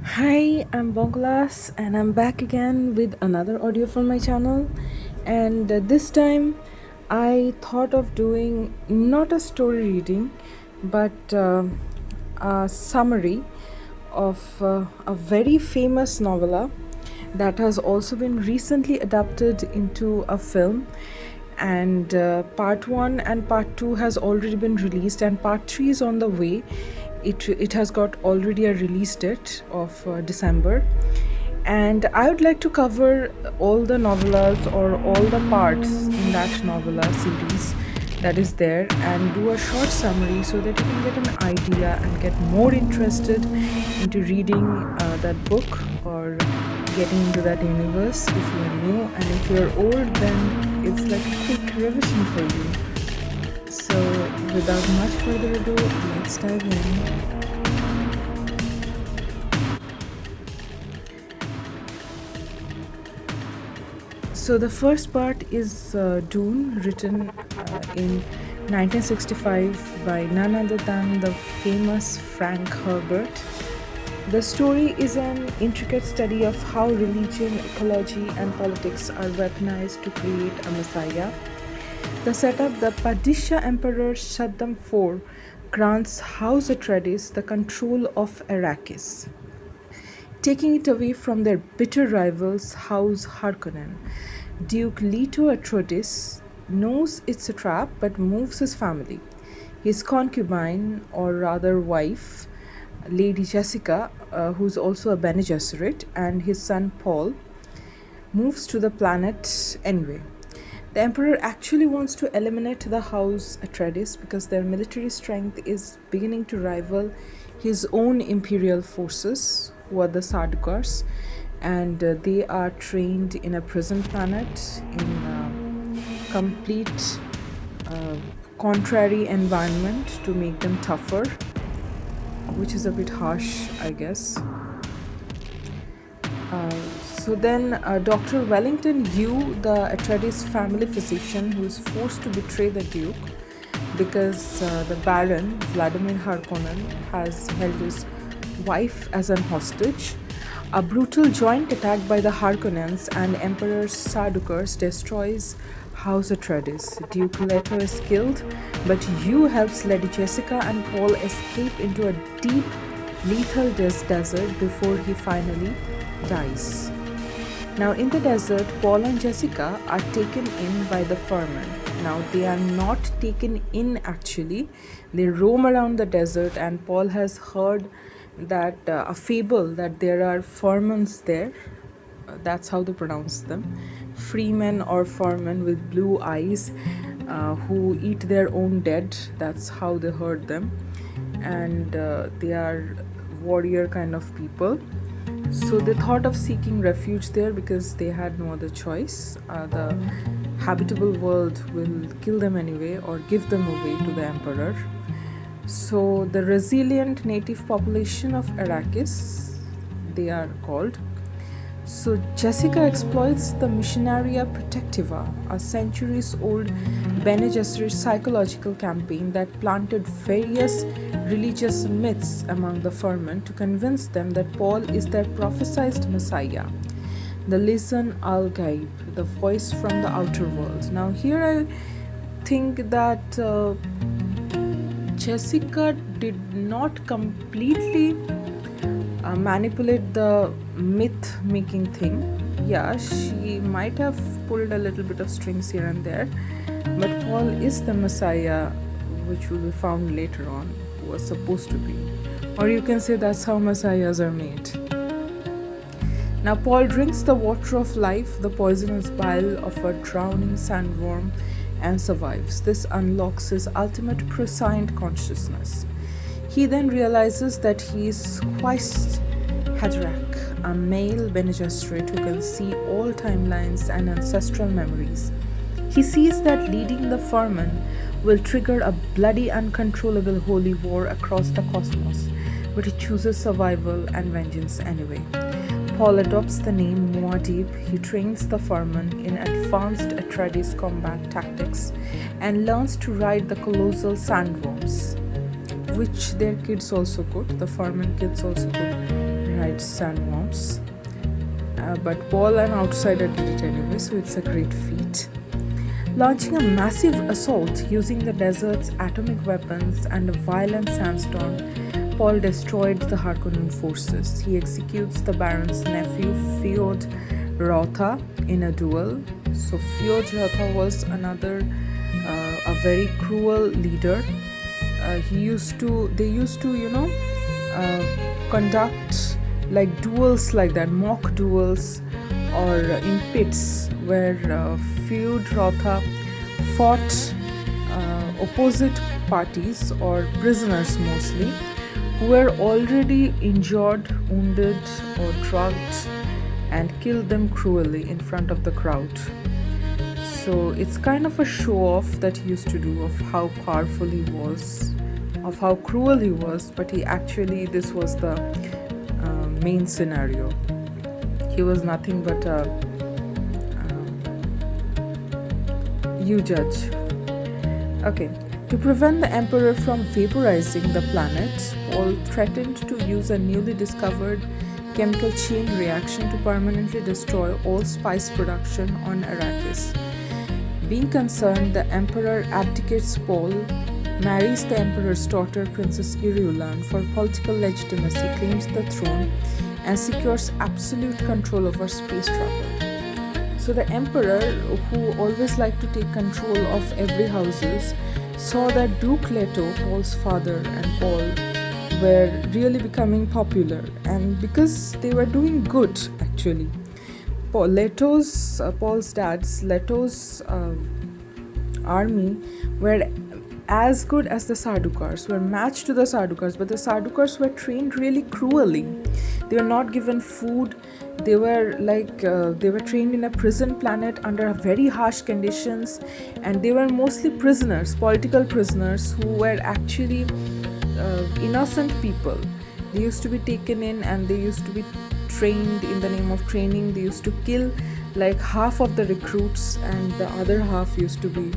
Hi, I'm Bongo and I'm back again with another audio for my channel. And this time I thought of doing not a story reading but a summary of a very famous novella that has also been recently adapted into a film. And part 1 and part 2 has already been released, and part 3 is on the way. It has got already a release date of December, and I would like to cover all the novellas or all the parts in that novella series that is there and do a short summary so that you can get an idea and get more interested into reading that book or getting into that universe if you are new, and if you're old then it's like a quick revision for you. So without much further ado, let's dive in. So the first part is Dune, written in 1965 by none other than the famous Frank Herbert. The story is an intricate study of how religion, ecology, and politics are weaponized to create a messiah. The setup: the Padishah Emperor Shaddam IV grants House Atreides the control of Arrakis, taking it away from their bitter rivals House Harkonnen. Duke Leto Atreides knows it's a trap but moves his family. His concubine, or rather wife, Lady Jessica, who's also a Bene Gesserit, and his son Paul, moves to the planet anyway. The Emperor actually wants to eliminate the House Atreides because their military strength is beginning to rival his own imperial forces, who are the Sardaukars, and they are trained in a prison planet in a complete contrary environment to make them tougher, which is a bit harsh, I guess. So then Dr. Wellington Yu, the Atreides family physician, who is forced to betray the Duke because the Baron, Vladimir Harkonnen, has held his wife as an hostage. A brutal joint attack by the Harkonnens and Emperor Sardaukar destroys House Atreides. Duke Leto is killed, but Yu helps Lady Jessica and Paul escape into a deep, lethal desert before he finally dies. Now, in the desert, Paul and Jessica are taken in by the Furmen. Now, they are not taken in actually, they roam around the desert, and Paul has heard that a fable that there are Furmens there. That's how they pronounce them. Freemen or Furmen with blue eyes who eat their own dead. That's how they heard them. And they are warrior kind of people. So they thought of seeking refuge there because they had no other choice. The habitable world will kill them anyway or give them away to the emperor. So the resilient native population of Arrakis, they are called. So Jessica exploits the Missionaria Protectiva, a centuries-old Bene Gesserit psychological campaign that planted various religious myths among the Furmen to convince them that Paul is their prophesied Messiah, the Lisan al-Gaib, the voice from the outer world. Now here I think that Jessica did not completely manipulate the myth making thing. Yeah, she might have pulled a little bit of strings here and there, but Paul is the Messiah, which will be found later on, was supposed to be. Or you can say that's how Messiahs are made. Now, Paul drinks the water of life, the poisonous bile of a drowning sandworm, and survives. This unlocks his ultimate prescient consciousness. He then realizes that he is Christ Haderach, a male Bene Gesserit who can see all timelines and ancestral memories. He sees that leading the Furmen will trigger a bloody, uncontrollable holy war across the cosmos, but he chooses survival and vengeance anyway. Paul adopts the name Muad'Dib. He trains the Furmen in advanced Atreides combat tactics and learns to ride the colossal sandworms, which their kids also could. The Furman kids also could hides sandworms. But Paul, an outsider, did it anyway, so it's a great feat. Launching a massive assault using the desert's atomic weapons and a violent sandstorm, Paul destroyed the Harkonnen forces. He executes the Baron's nephew, Fjord Rotha, in a duel. So Fjord Rotha was another, a very cruel leader. They used to, conduct like duels like that, mock duels, or in pits where Fjord Rotha fought opposite parties or prisoners mostly who were already injured, wounded, or drugged, and killed them cruelly in front of the crowd. So it's kind of a show off that he used to do of how powerful he was, of how cruel he was, but this was the main scenario. He was nothing but a you judge. Okay. To prevent the Emperor from vaporizing the planet, Paul threatened to use a newly discovered chemical chain reaction to permanently destroy all spice production on Arrakis. Being concerned, the Emperor abdicates Paul, marries the Emperor's daughter, Princess Irulan, for political legitimacy, claims the throne, and secures absolute control over space travel. So the Emperor, who always liked to take control of every houses, saw that Duke Leto, Paul's father, and Paul were really becoming popular, and because they were doing good actually. Paul's dad's Leto's army were as good as the Sardaukars, were matched to the Sardaukars, but the Sardaukars were trained really cruelly. They were not given food. They were trained in a prison planet under very harsh conditions, and they were mostly prisoners, political prisoners, who were actually innocent people. They used to be taken in and they used to be trained in the name of training. They used to kill like half of the recruits, and the other half used to be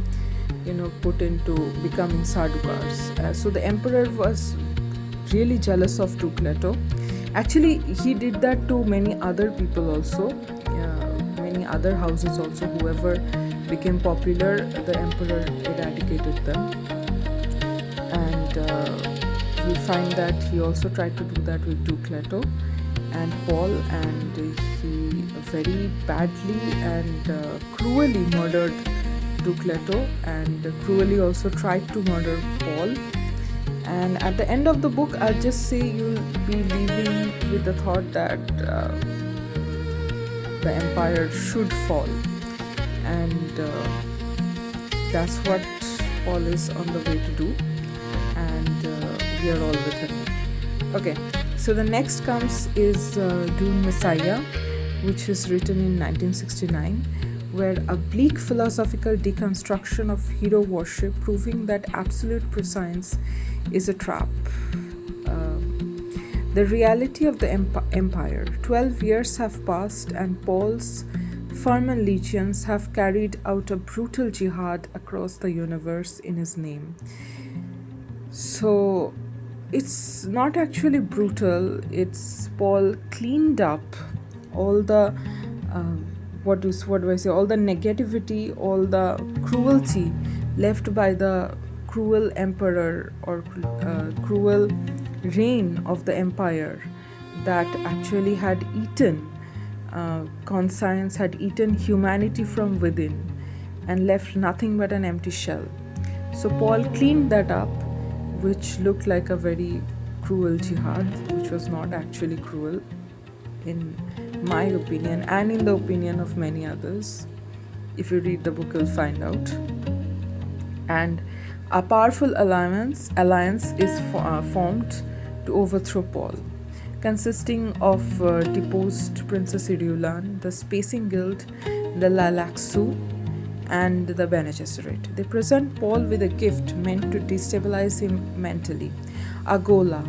put into becoming Sardaukars. So the Emperor was really jealous of Duke Leto. Actually, he did that to many other people also, many other houses also. Whoever became popular, the Emperor eradicated them. And you find that he also tried to do that with Duke Leto and Paul, and he very badly and cruelly murdered Duke Leto, and cruelly also tried to murder Paul. And at the end of the book, I'll just say you'll be leaving with the thought that the Empire should fall, and that's what Paul is on the way to do, and we are all with him. Okay, so the next comes is Dune Messiah, which is written in 1969, where a bleak philosophical deconstruction of hero worship, proving that absolute prescience is a trap. The reality of the empire. 12 years have passed, and Paul's Furman legions have carried out a brutal jihad across the universe in his name. So it's not actually brutal. It's Paul cleaned up all the all the negativity, all the cruelty left by the cruel emperor or cruel reign of the empire that actually had eaten conscience, had eaten humanity from within and left nothing but an empty shell. So Paul cleaned that up, which looked like a very cruel jihad, which was not actually cruel in my opinion and in the opinion of many others. If you read the book, you'll find out. And a powerful alliance is formed to overthrow Paul, consisting of deposed Princess Irulan, the Spacing Guild, the Lalaxu, and the Bene Gesserit. They present Paul with a gift meant to destabilize him mentally, a Gola,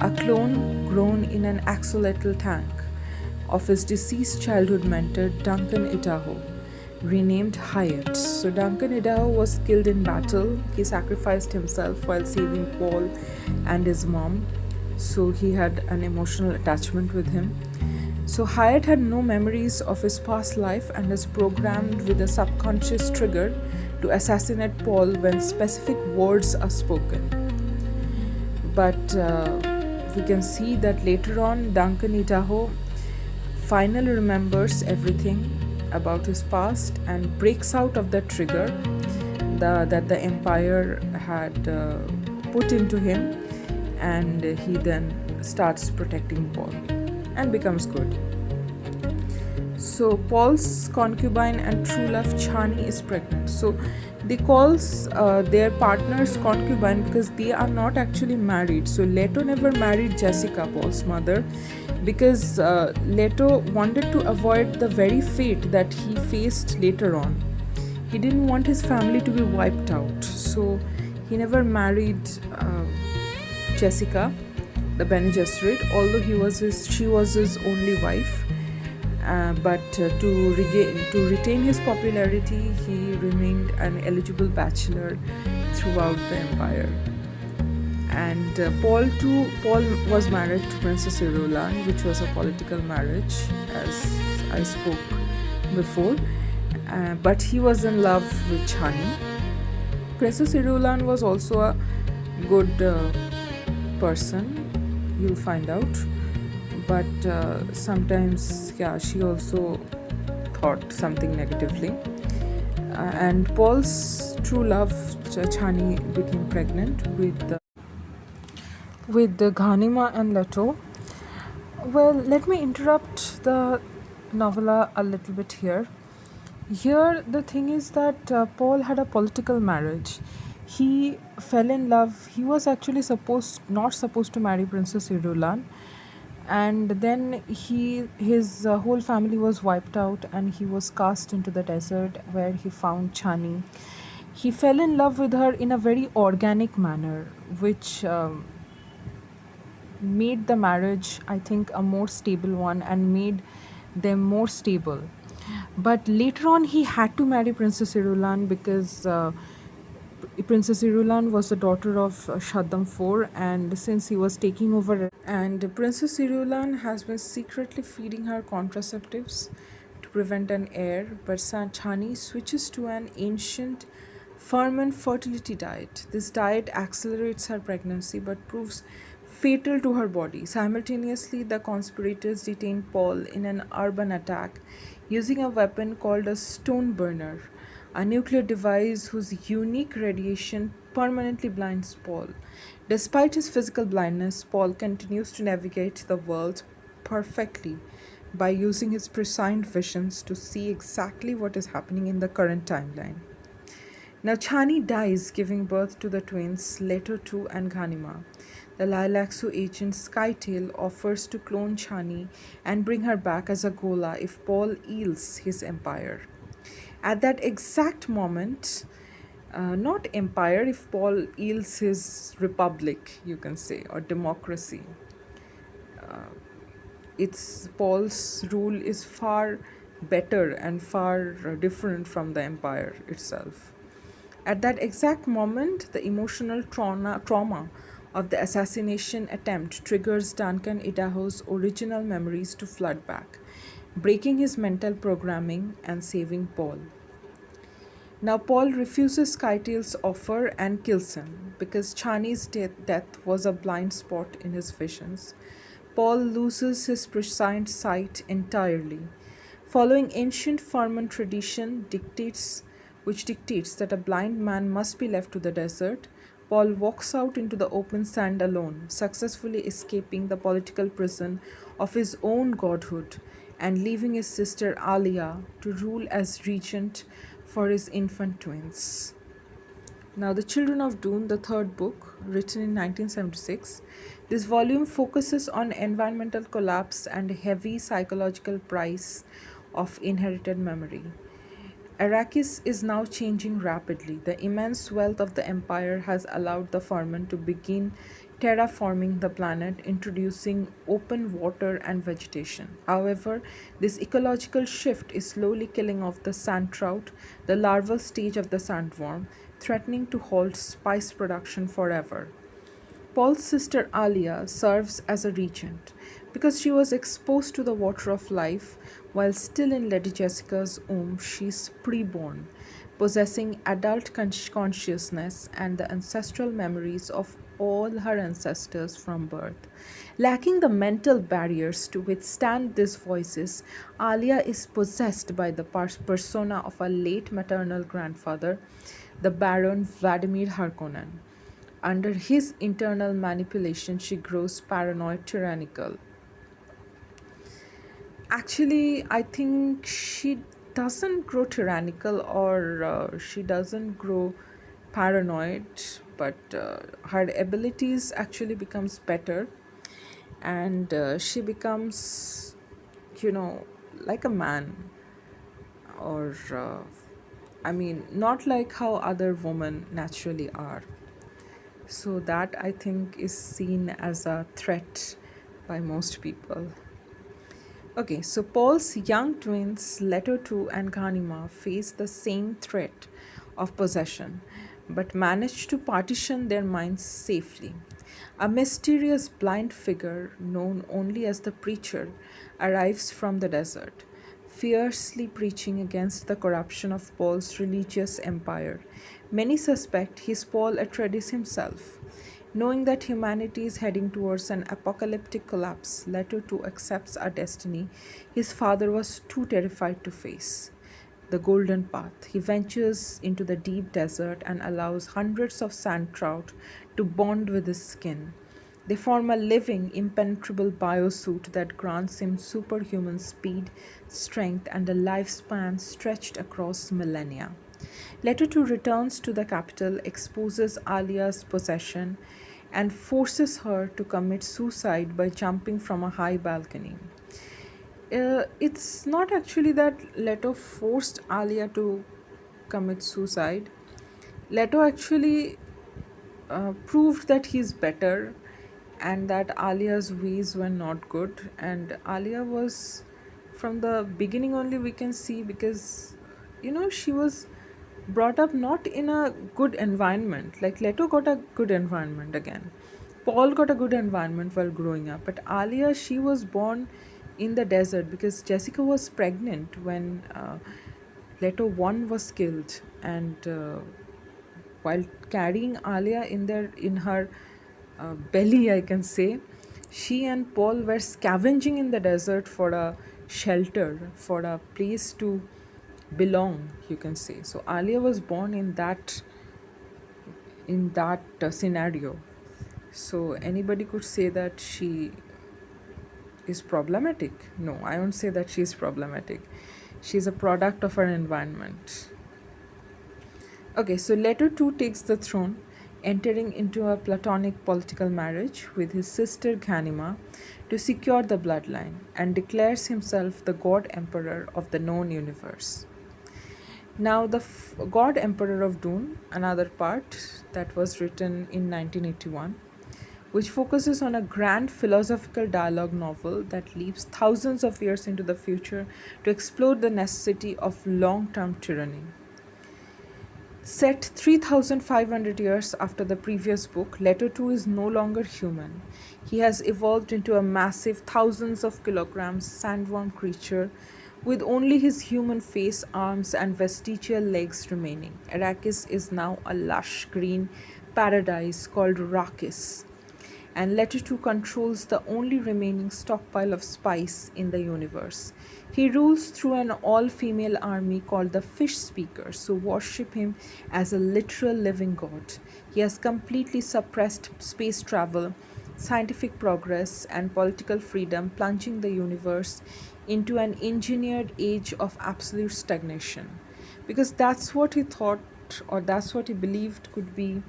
a clone grown in an axolotl tank of his deceased childhood mentor Duncan Idaho, renamed Hyatt. So Duncan Idaho was killed in battle. He sacrificed himself while saving Paul and his mom. so he had an emotional attachment with him. So Hyatt had no memories of his past life and is programmed with a subconscious trigger to assassinate Paul when specific words are spoken. But we can see that later on, Duncan Idaho finally remembers everything about his past and breaks out of the trigger that the Empire had put into him, and he then starts protecting Paul and becomes good. So Paul's concubine and true love Chani is pregnant. So they calls their partners concubine because they are not actually married. So Leto never married Jessica, Paul's mother, because Leto wanted to avoid the very fate that he faced later on. He didn't want his family to be wiped out. So he never married Jessica, the Bene Gesserit, although she was his only wife. But to retain his popularity, he remained an eligible bachelor throughout the empire. And Paul was married to Princess Irulan, which was a political marriage, as I spoke before. But he was in love with Chani. Princess Irulan was also a good person, you'll find out. But sometimes, yeah, she also thought something negatively. And Paul's true love, Chani, became pregnant with the Ghanima and Leto. Well, let me interrupt the novella a little bit here. Here, the thing is that Paul had a political marriage. He fell in love. He was actually not supposed to marry Princess Irulan, and then his whole family was wiped out, and he was cast into the desert where he found Chani. He fell in love with her in a very organic manner, which made the marriage, I think, a more stable one and made them more stable. But later on, he had to marry Princess Irulan because Princess Irulan was the daughter of Shaddam IV, and since he was taking over, and Princess Irulan has been secretly feeding her contraceptives to prevent an heir, but Chani switches to an ancient ferment fertility diet. This diet accelerates her pregnancy but proves fatal to her body. Simultaneously, the conspirators detain Paul in an urban attack using a weapon called a stone burner, a nuclear device whose unique radiation permanently blinds Paul. Despite his physical blindness, Paul continues to navigate the world perfectly by using his prescient visions to see exactly what is happening in the current timeline. Now, Chani dies, giving birth to the twins Leto 2 and Ghanima. The Lilaxu agent Skytail offers to clone Chani and bring her back as a Gola if Paul yields his empire. At that exact moment, not empire, if Paul yields his republic, you can say, or democracy. It's Paul's rule is far better and far different from the empire itself. At that exact moment, the emotional trauma of the assassination attempt triggers Duncan Idaho's original memories to flood back, breaking his mental programming and saving Paul. Now, Paul refuses Skytail's offer and kills him because Chani's death was a blind spot in his visions. Paul loses his prescient sight entirely. Following ancient Farman tradition which dictates that a blind man must be left to the desert, Paul walks out into the open sand alone, successfully escaping the political prison of his own godhood and leaving his sister Alia to rule as regent for his infant twins. Now, The Children of Dune, the third book, written in 1976, this volume focuses on environmental collapse and heavy psychological price of inherited memory. Arrakis is now changing rapidly. The immense wealth of the Empire has allowed the Farman to begin terraforming the planet, introducing open water and vegetation. However, this ecological shift is slowly killing off the sand trout, the larval stage of the sandworm, threatening to halt spice production forever. Paul's sister Alia serves as a regent because she was exposed to the water of life while still in Lady Jessica's womb. She's preborn, possessing adult consciousness and the ancestral memories of all her ancestors from birth. Lacking the mental barriers to withstand these voices, Alia is possessed by the persona of her late maternal grandfather, the Baron Vladimir Harkonnen. Under his internal manipulation, she grows paranoid, tyrannical. Actually, I think she doesn't grow tyrannical or she doesn't grow paranoid, but her abilities actually becomes better, and she becomes, you know, like a man, or I mean, not like how other women naturally are. So that I think is seen as a threat by most people. Okay, so Paul's young twins, Leto and Ghanima, face the same threat of possession, but manage to partition their minds safely. A mysterious blind figure, known only as the preacher, arrives from the desert, fiercely preaching against the corruption of Paul's religious empire. Many suspect he's Paul Atreides himself. Knowing that humanity is heading towards an apocalyptic collapse, Leto too accepts a destiny his father was too terrified to face. The Golden Path. He ventures into the deep desert and allows hundreds of sand trout to bond with his skin. They form a living, impenetrable biosuit that grants him superhuman speed, strength, and a lifespan stretched across millennia. Letter 2 returns to the capital, exposes Alia's possession, and forces her to commit suicide by jumping from a high balcony. It's not actually that Leto forced Alia to commit suicide. Leto actually proved that he's better and that Alia's ways were not good. And Alia was, from the beginning only, we can see, because she was brought up not in a good environment. Like Leto got a good environment again. Paul got a good environment while growing up, but Alia, she was born in the desert because Jessica was pregnant when Leto 1 was killed, and while carrying Alia in her belly, I can say, she and Paul were scavenging in the desert for a shelter, for a place to belong, you can say. So Alia was born in that scenario. So anybody could say that she is problematic. No, I won't say that she is problematic. She's a product of her environment. Okay, so Leto 2 takes the throne, entering into a platonic political marriage with his sister Ghanima to secure the bloodline, and declares himself the God Emperor of the known universe. Now, the God Emperor of Dune, another part that was written in 1981, which focuses on a grand philosophical dialogue novel that leaps thousands of years into the future to explore the necessity of long term tyranny. Set 3,500 years after the previous book, Leto 2 is no longer human. He has evolved into a massive, thousands of kilograms sandworm creature with only his human face, arms, and vestigial legs remaining. Arrakis is now a lush green paradise called Arrakis, and Letter 2 controls the only remaining stockpile of spice in the universe. He rules through an all female army called the Fish Speakers, who worship him as a literal living god. He has completely suppressed space travel, scientific progress, and political freedom, plunging the universe into an engineered age of absolute stagnation. Because that's what he thought, or that's what he believed could be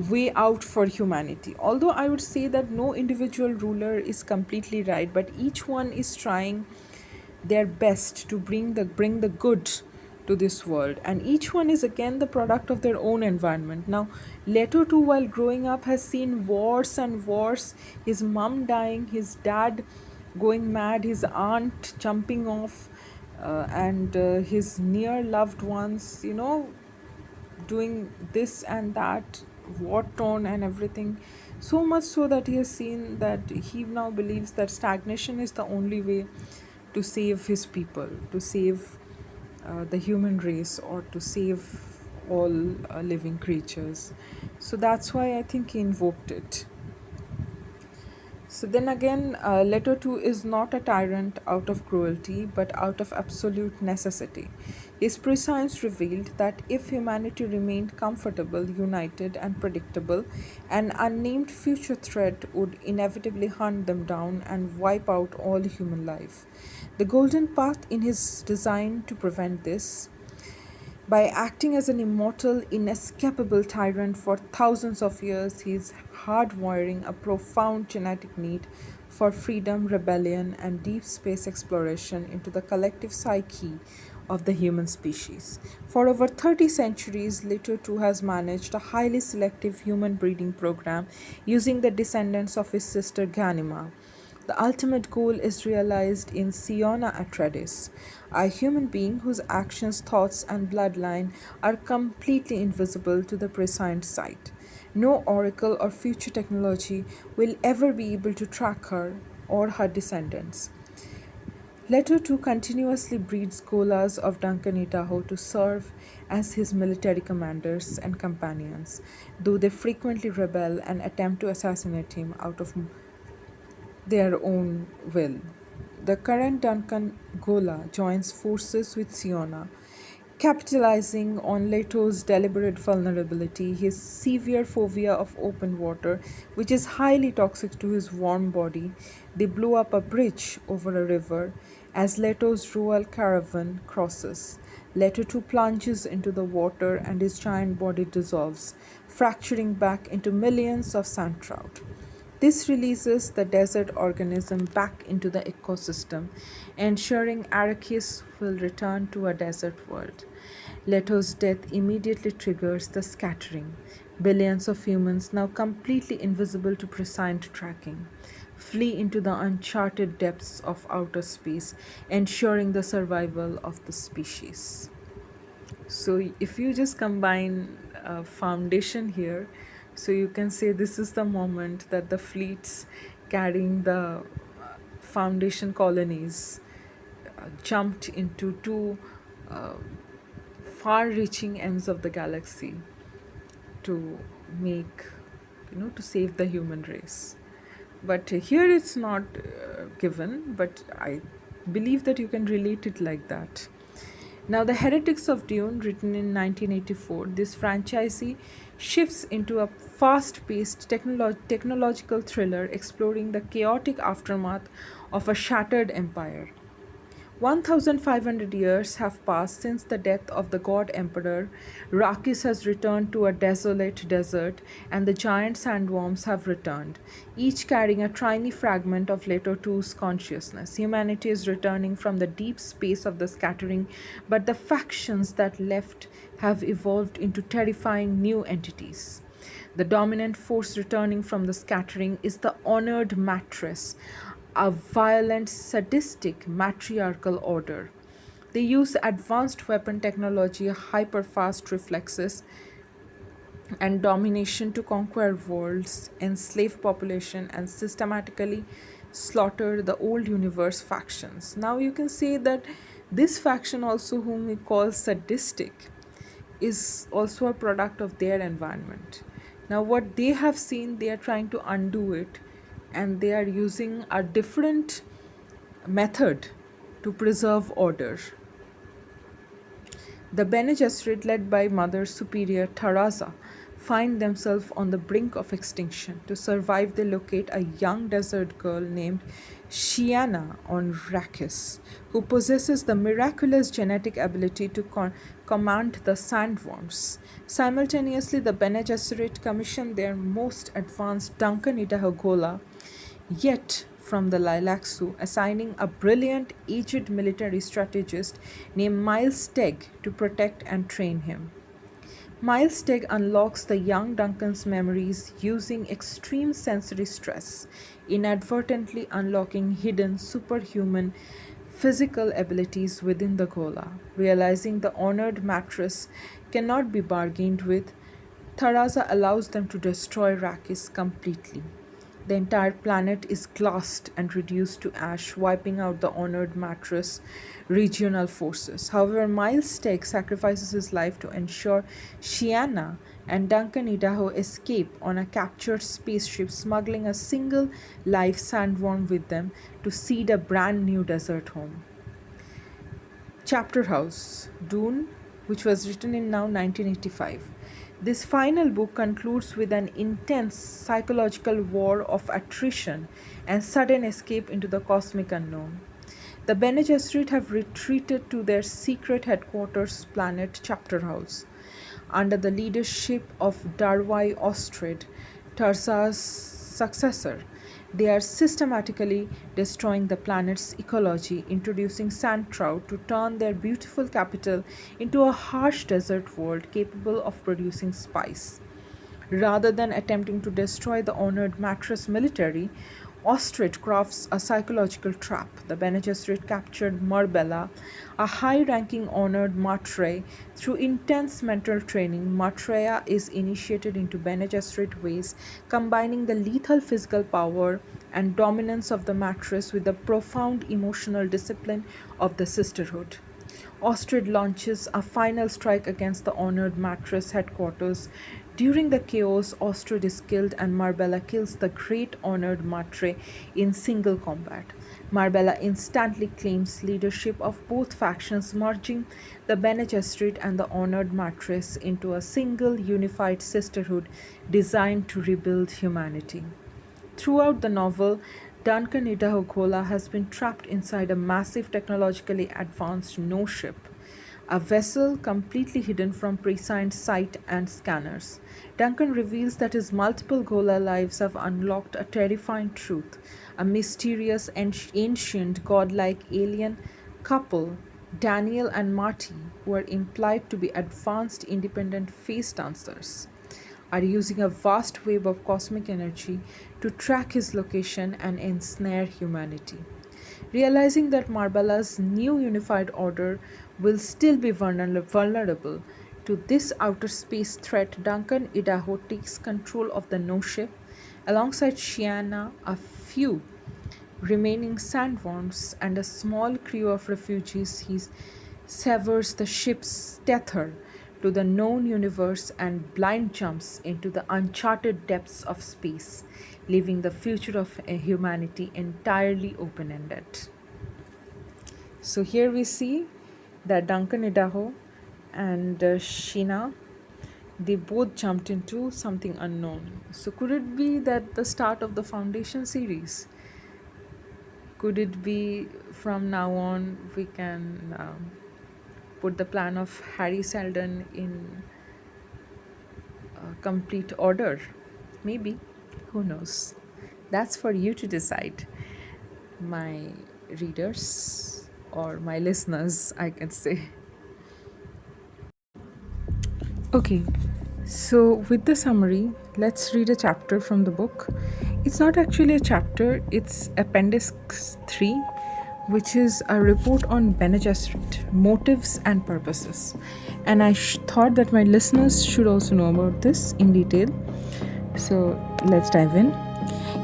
way out for humanity. Although I would say that no individual ruler is completely right, but each one is trying their best to bring the good to this world, and each one is again the product of their own environment. Now, Leto too, while growing up, has seen wars and wars, his mom dying, his dad going mad, his aunt jumping off, and his near loved ones, doing this and that war torn and everything. So much so that he has seen that he now believes that stagnation is the only way to save his people, to save the human race, or to save all living creatures. So that's why I think he invoked it. So then again, Leto 2 is not a tyrant out of cruelty, but out of absolute necessity. His prescience revealed that if humanity remained comfortable, united, and predictable, an unnamed future threat would inevitably hunt them down and wipe out all human life. The golden path in his design to prevent this, by acting as an immortal, inescapable tyrant for thousands of years, he is hardwiring a profound genetic need for freedom, rebellion, and deep space exploration into the collective psyche of the human species. For over 30 centuries, Leto too has managed a highly selective human breeding program using the descendants of his sister Ganima. The ultimate goal is realized in Siona Atreides, a human being whose actions, thoughts, and bloodline are completely invisible to the prescient sight. No oracle or future technology will ever be able to track her or her descendants. Leto too continuously breeds Golas of Duncan Idaho to serve as his military commanders and companions, though they frequently rebel and attempt to assassinate him out of their own will. The current Duncan Gola joins forces with Siona, capitalizing on Leto's deliberate vulnerability, his severe phobia of open water, which is highly toxic to his warm body. They blow up a bridge over a river as Leto's royal caravan crosses. Leto too plunges into the water and his giant body dissolves, fracturing back into millions of sand trout. This releases the desert organism back into the ecosystem, ensuring Arrakis will return to a desert world. Leto's death immediately triggers the scattering. Billions of humans, now completely invisible to prescient tracking, flee into the uncharted depths of outer space, ensuring the survival of the species. So if you just combine foundation here, so you can say this is the moment that the fleets carrying the foundation colonies jumped into two uh, far-reaching ends of the galaxy to make, to save the human race. But here it's not given, but I believe that you can relate it like that. Now, The Heretics of Dune, written in 1984, this franchise shifts into a fast paced technological thriller exploring the chaotic aftermath of a shattered empire. 1,500 years have passed since the death of the god emperor. Rakis has returned to a desolate desert, and the giant sandworms have returned, each carrying a tiny fragment of Leto two's consciousness. Humanity is returning from the deep space of the scattering, but the factions that left have evolved into terrifying new entities. The dominant force returning from the scattering is the honored mattress, a violent, sadistic matriarchal order. They use advanced weapon technology, hyper-fast reflexes, and domination to conquer worlds, enslave population, and systematically slaughter the old universe factions. Now you can say that this faction also, whom we call sadistic, is also a product of their environment. Now what they have seen, they are trying to undo it, and they are using a different method to preserve order. The Bene Gesserit, led by Mother Superior Taraza, find themselves on the brink of extinction. To survive, they locate a young desert girl named Shiana on Arrakis, who possesses the miraculous genetic ability to command the sandworms. Simultaneously, the Bene Gesserit commission their most advanced Duncan Idaho Gola yet from the Lilaxu, assigning a brilliant aged military strategist named Miles Tegg to protect and train him. Miles Tegg unlocks the young Duncan's memories using extreme sensory stress, inadvertently unlocking hidden superhuman physical abilities within the Gola. Realizing the honored mattress cannot be bargained with, Taraza allows them to destroy Arrakis completely. The entire planet is glassed and reduced to ash, wiping out the honored mattress regional forces. However, Miles Tegg sacrifices his life to ensure Shiana and Duncan Idaho escape on a captured spaceship, smuggling a single live sandworm with them to seed a brand new desert home. Chapterhouse, Dune, which was written in now 1985. This final book concludes with an intense psychological war of attrition and sudden escape into the cosmic unknown. The Bene Gesserit have retreated to their secret headquarters planet Chapterhouse. Under the leadership of Darwai Ostred, Tarsa's successor, they are systematically destroying the planet's ecology, introducing sand trout to turn their beautiful capital into a harsh desert world capable of producing spice. Rather than attempting to destroy the honored mattress military, Ostrid crafts a psychological trap. The Bene Gesserit captured Marbella, a high-ranking honored matre. Through intense mental training, Maitreya is initiated into Bene Gesserit ways, combining the lethal physical power and dominance of the mattress with the profound emotional discipline of the sisterhood. Ostrid launches a final strike against the honored mattress headquarters. During the chaos, Ostrid is killed and Marbella kills the great honored matre in single combat. Marbella instantly claims leadership of both factions, merging the Bene Gesserit and the honored mattress into a single unified sisterhood designed to rebuild humanity. Throughout the novel, Duncan Idaho Gola has been trapped inside a massive technologically advanced no ship, a vessel completely hidden from prescient sight and scanners. Duncan reveals that his multiple Gola lives have unlocked a terrifying truth. A mysterious and ancient godlike alien couple, Daniel and Marty, who are implied to be advanced independent face dancers, are using a vast web of cosmic energy to track his location and ensnare humanity. Realizing that Marbella's new unified order will still be vulnerable to this outer space threat, Duncan Idaho takes control of the no ship. Alongside Shiana, a few remaining sandworms, and a small crew of refugees, he severs the ship's tether to the known universe and blind jumps into the uncharted depths of space, leaving the future of humanity entirely open ended. So, here we see that Duncan Idaho and Sheena, they both jumped into something unknown. So, could it be that the start of the Foundation series? Could it be from now on we can put the plan of Harry Seldon in complete order? Maybe. Who knows? That's for you to decide, my readers or my listeners, I can say. Okay, so with the summary, let's read a chapter from the book. It's not actually a chapter, it's Appendix 3, which is a report on Bene Gesserit, motives and purposes. And I thought that my listeners should also know about this in detail. So let's dive in.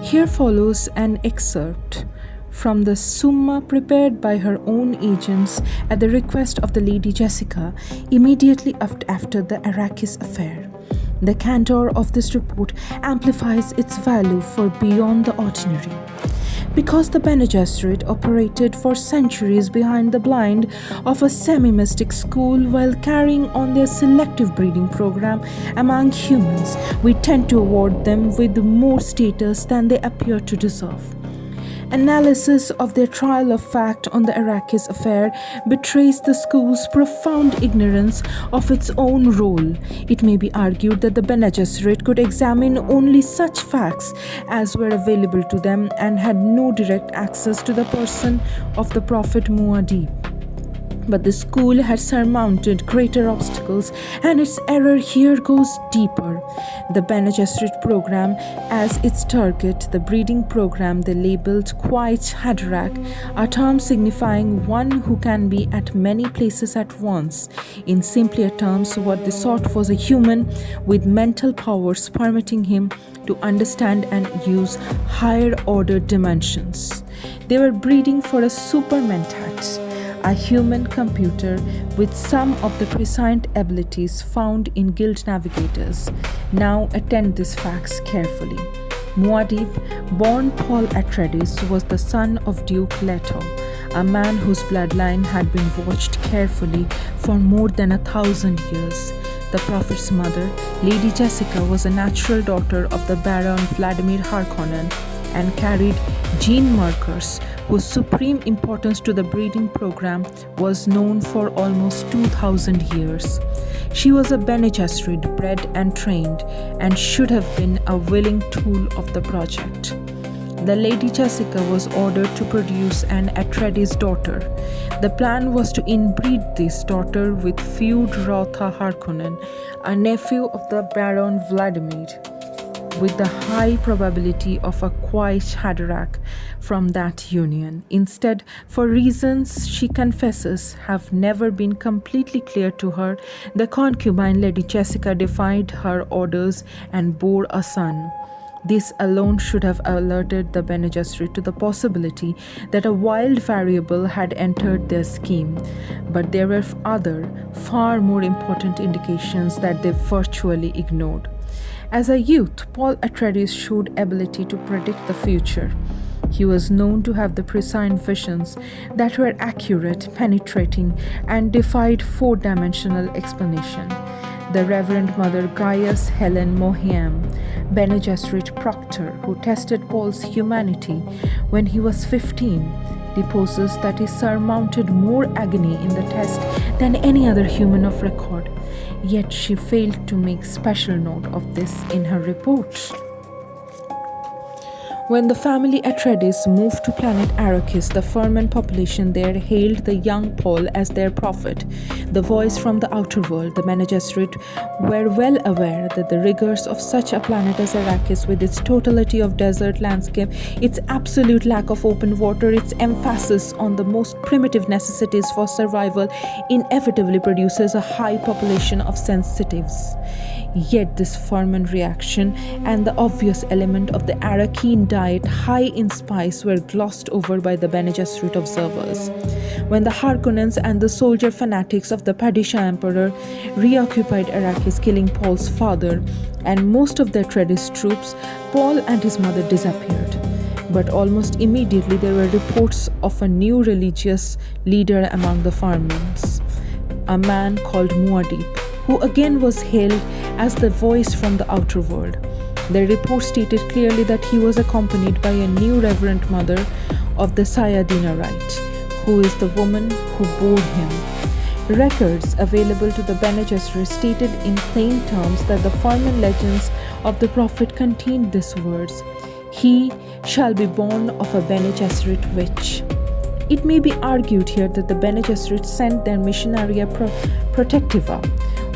Here follows an excerpt from the Summa prepared by her own agents at the request of the Lady Jessica immediately after the Arrakis affair. The candor of this report amplifies its value for beyond the ordinary. Because the Bene Gesserit operated for centuries behind the blind of a semi-mystic school while carrying on their selective breeding program among humans, we tend to award them with more status than they appear to deserve. Analysis of their trial of fact on the Arrakis affair betrays the school's profound ignorance of its own role. It may be argued that the Bene Gesserit could examine only such facts as were available to them and had no direct access to the person of the Prophet Muad'Dib. But the school had surmounted greater obstacles, and its error here goes deeper. The Bene Gesserit program, as its target, the breeding program they labeled Quite Haderach, a term signifying one who can be at many places at once. In simpler terms, what they sought was a human with mental powers permitting him to understand and use higher order dimensions. They were breeding for a supermentat, a human computer with some of the prescient abilities found in guild navigators. Now attend these facts carefully. Muad'Dib, born Paul Atreides, was the son of Duke Leto, a man whose bloodline had been watched carefully for more than 1,000 years. The Prophet's mother, Lady Jessica, was a natural daughter of the Baron Vladimir Harkonnen and carried gene markers whose supreme importance to the breeding program was known for almost 2,000 years. She was a Bene Gesserit bred and trained, and should have been a willing tool of the project. The Lady Jessica was ordered to produce an Atreides daughter. The plan was to inbreed this daughter with Feud Rotha Harkonnen, a nephew of the Baron Vladimir, with the high probability of a Quite Haderach from that union. Instead, for reasons she confesses have never been completely clear to her, the concubine Lady Jessica defied her orders and bore a son. This alone should have alerted the Bene Gesserit to the possibility that a wild variable had entered their scheme, but there were other, far more important indications that they virtually ignored. As a youth, Paul Atreides showed ability to predict the future. He was known to have the prescient visions that were accurate, penetrating, and defied four-dimensional explanation. The Reverend Mother Gaius Helen Mohiam, Bene Gesserit proctor, who tested Paul's humanity when he was 15, deposes that he surmounted more agony in the test than any other human of record. Yet she failed to make special note of this in her report. When the family Atreides moved to planet Arrakis, the Fremen population there hailed the young Paul as their prophet, the voice from the outer world. The Bene Gesserit were well aware that the rigors of such a planet as Arrakis, with its totality of desert landscape, its absolute lack of open water, its emphasis on the most primitive necessities for survival, inevitably produces a high population of sensitives. Yet this Fremen reaction and the obvious element of the Arrakeen diet, high in spice, were glossed over by the Bene Gesserit observers. When the Harkonnens and the soldier fanatics of the Padishah Emperor reoccupied Arrakis, killing Paul's father and most of the Atreides troops, Paul and his mother disappeared. But almost immediately there were reports of a new religious leader among the Farmans, a man called Muad'Dib, who again was hailed as the voice from the outer world. The report stated clearly that he was accompanied by a new Reverend Mother of the Sayadina Rite, who is the woman who bore him. Records available to the Bene Gesserit stated in plain terms that the Fremen legends of the Prophet contained these words: "He shall be born of a Bene Gesserit witch." It may be argued here that the Bene Gesserit sent their Missionaria Protectiva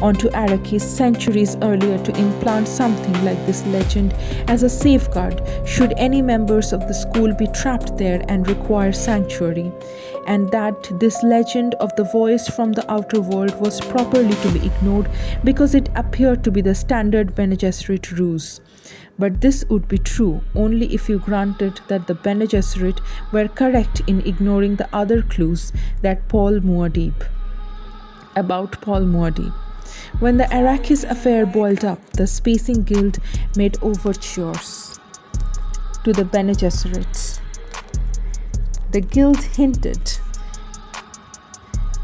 onto Arrakis centuries earlier to implant something like this legend as a safeguard should any members of the school be trapped there and require sanctuary, and that this legend of the voice from the outer world was properly to be ignored because it appeared to be the standard Bene Gesserit ruse. But this would be true only if you granted that the Bene Gesserit were correct in ignoring the other clues about Paul Muad'Dib. When the Arrakis affair boiled up, the Spacing Guild made overtures to the Bene Gesserit. The Guild hinted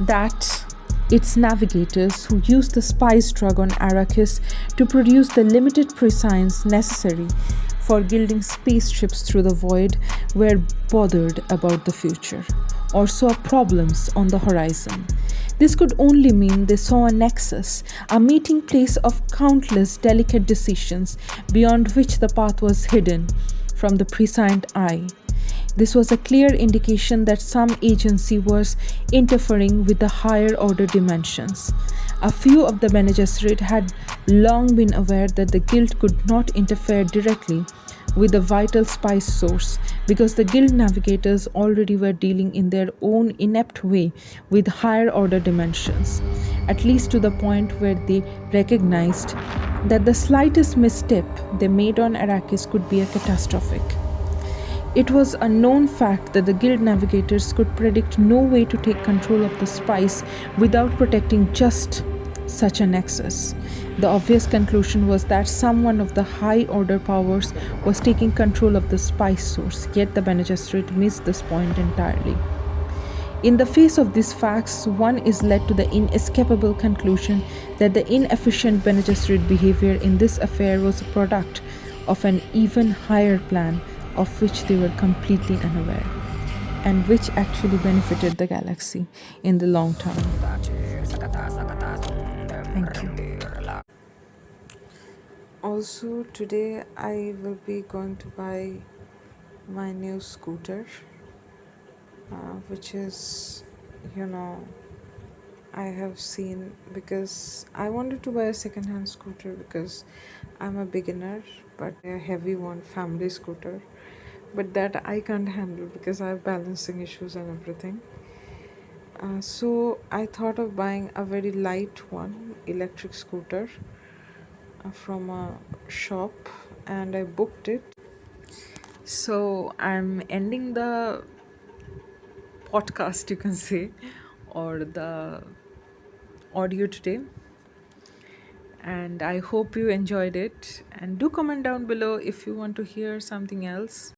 that its navigators, who used the spice drug on Arrakis to produce the limited prescience necessary for gilding spaceships through the void, were bothered about the future, or saw problems on the horizon. This could only mean they saw a nexus, a meeting place of countless delicate decisions beyond which the path was hidden from the prescient eye. This was a clear indication that some agency was interfering with the higher order dimensions. A few of the Bene Gesserit had long been aware that the guild could not interfere directly with the vital spice source because the guild navigators already were dealing in their own inept way with higher order dimensions, at least to the point where they recognized that the slightest misstep they made on Arrakis could be a catastrophic. It was a known fact that the guild navigators could predict no way to take control of the spice without protecting just such a nexus. The obvious conclusion was that someone of the high order powers was taking control of the spice source, yet the Bene Gesserit missed this point entirely. In the face of these facts, one is led to the inescapable conclusion that the inefficient Bene Gesserit behavior in this affair was a product of an even higher plan of which they were completely unaware, and which actually benefited the galaxy in the long term. Thank you. Also, today I will be going to buy my new scooter, which is, you know, I have seen, because I wanted to buy a second hand scooter because I'm a beginner, but a heavy one, family scooter, but that I can't handle because I have balancing issues and everything. So I thought of buying a very light one, electric scooter, from a shop, and I booked it. So I'm ending the podcast, you can say, or the audio today. And I hope you enjoyed it. And do comment down below if you want to hear something else.